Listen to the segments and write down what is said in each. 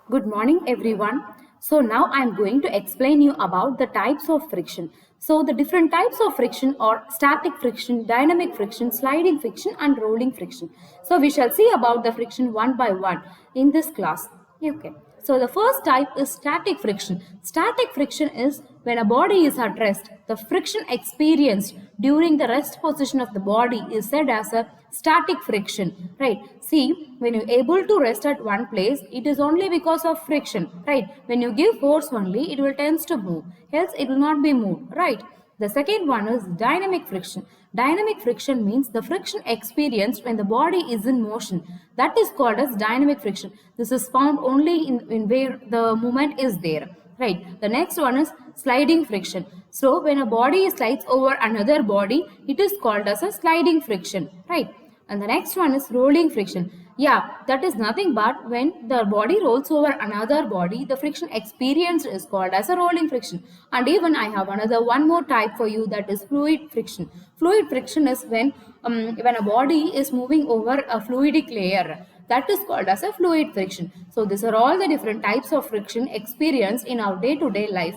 Good morning everyone. So now I'm going to explain you about the types of friction. So the different types of friction are static friction, dynamic friction, sliding friction and rolling friction. So we shall see about the friction one by one in this class. Okay. So the first type is static friction. Static friction is when a body is at rest. The friction experienced during the rest position of the body is said as a static friction, right? See, when you're able to rest at one place, it is only because of friction, right? When you give force only, it will tends to move, else it will not be moved, right? The second one is dynamic friction. Dynamic friction means the friction experienced when the body is in motion. That is called as dynamic friction. This is found only in where the movement is there. Right. The next one is sliding friction. So when a body slides over another body, it is called as a sliding friction. Right. And the next one is rolling friction. Yeah, that is nothing but when the body rolls over another body, the friction experienced is called as a rolling friction. And even I have one more type for you, that is fluid friction. Fluid friction is when a body is moving over a fluidic layer. That is called as a fluid friction. So these are all the different types of friction experienced in our day-to-day life.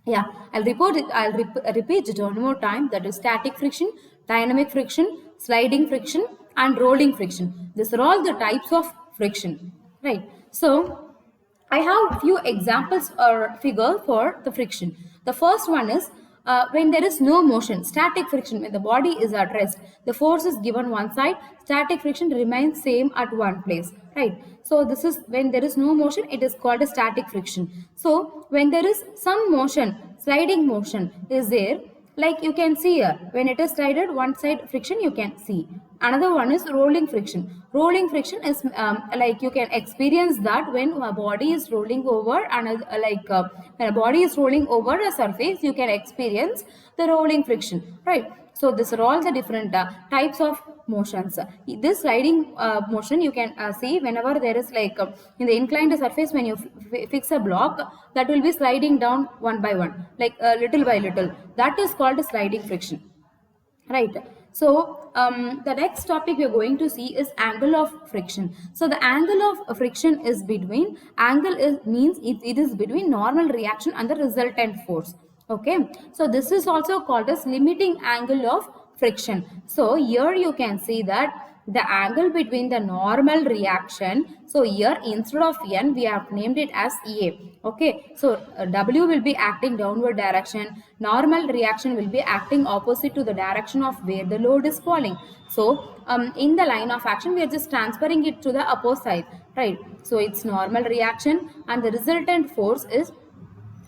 Yeah, repeat it one more time. That is static friction, dynamic friction, sliding friction and rolling friction. These are all the types of friction, right? So I have few examples or figure for the friction. The first one is when there is no motion, static friction, when the body is at rest, the force is given one side, static friction remains same at one place, right? So this is when there is no motion, it is called a static friction. So when there is some motion, sliding motion is there, like you can see here, when it is slided one side friction you can see. Another one is rolling friction. Rolling friction is like you can experience that when a body is rolling over another, when a body is rolling over a surface, you can experience the rolling friction, right? So these are all the different types of motions. This sliding motion you can see whenever there is in the inclined surface, when you fix a block, that will be sliding down one by one, like little by little. That is called sliding friction, right? So the next topic we're going to see is angle of friction. So the angle of friction is between, means it is between normal reaction and the resultant force. Okay, so this is also called as limiting angle of friction. So here you can see that the angle between the normal reaction, so here instead of n we have named it as a. Okay, so w will be acting downward direction, normal reaction will be acting opposite to the direction of where the load is falling. So in the line of action we are just transferring it to the opposite, right? So it's normal reaction and the resultant force is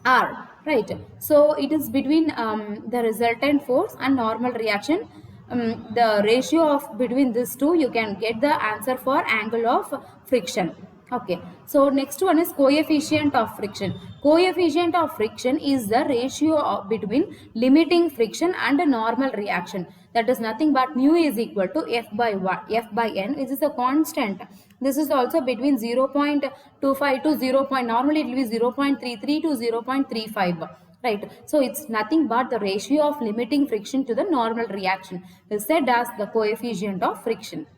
R, right? So it is between the resultant force and normal reaction. The ratio of between these two, you can get the answer for angle of friction. Okay, so next one is coefficient of friction. Coefficient of friction is the ratio of between limiting friction and a normal reaction. That is nothing but mu is equal to f by 1, f by n, which is a constant. This is also between 0.25 to 0. Normally it will be 0.33 to 0.35. Right. So it's nothing but the ratio of limiting friction to the normal reaction is said as the coefficient of friction.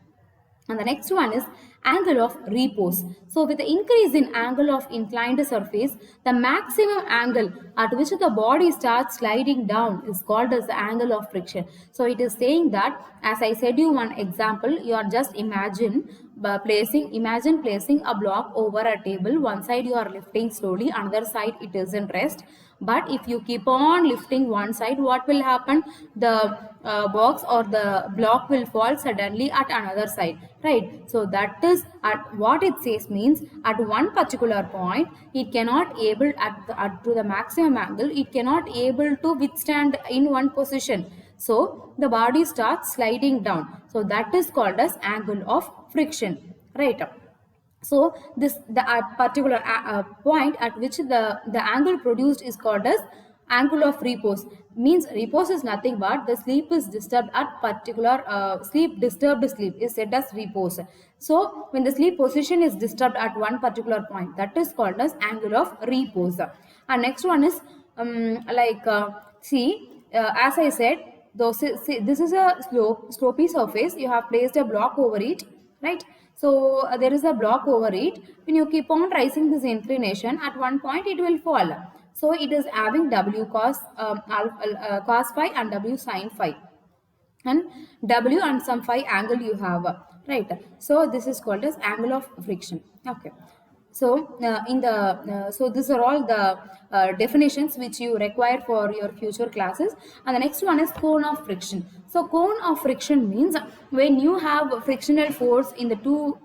And the next one is angle of repose. So with the increase in angle of inclined surface, the maximum angle at which the body starts sliding down is called as the angle of friction. So it is saying that, as I said you one example, you are just imagine placing a block over a table. One side you are lifting slowly, another side it is in rest. But if you keep on lifting one side, what will happen? The box or the block will fall suddenly at another side, right? So that is at what it says means, at one particular point it cannot able to the maximum angle, it cannot able to withstand in one position, so the body starts sliding down. So that is called as angle of friction, right? So this the particular point at which the angle produced is called as angle of repose. Means repose is nothing but the sleep is disturbed at particular disturbed sleep is said as repose. So when the sleep position is disturbed at one particular point, that is called as angle of repose. And next one is as I said, this is a slopy surface, you have placed a block over it, right? So there is a block over it. When you keep on raising this inclination, at one point it will fall. So it is having W cos cos phi and W sin phi, and W and some phi angle you have, right? So this is called as angle of friction. Okay. So so these are all the definitions which you require for your future classes. And the next one is cone of friction. So cone of friction means when you have frictional force in the two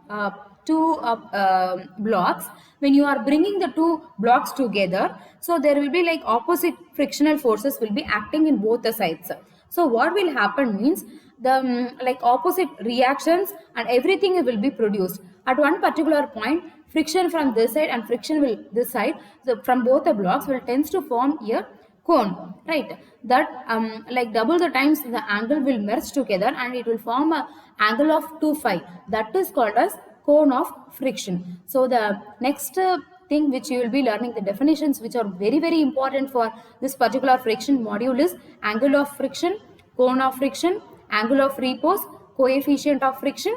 blocks, when you are bringing the two blocks together, so there will be like opposite frictional forces will be acting in both the sides. So what will happen means the like opposite reactions and everything will be produced at one particular point. Friction from this side and friction will this side, so from both the blocks will tends to form a cone, right? That like double the times the angle will merge together and it will form a angle of 2 phi. That is called as cone of friction. So the next thing which you will be learning, the definitions which are very important for this particular friction module is angle of friction, cone of friction, angle of repose, coefficient of friction,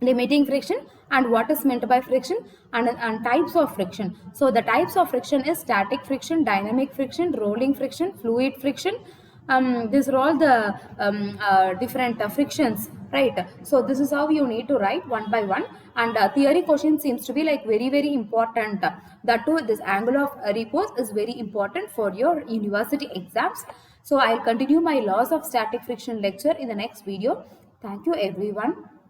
limiting friction, and what is meant by friction, and types of friction. So the types of friction is static friction, dynamic friction, rolling friction, fluid friction. These are all the different frictions, right? So this is how you need to write one by one. And theory question seems to be like very important. That too, this angle of repose is very important for your university exams. So I'll continue my laws of static friction lecture in the next video. Thank you everyone.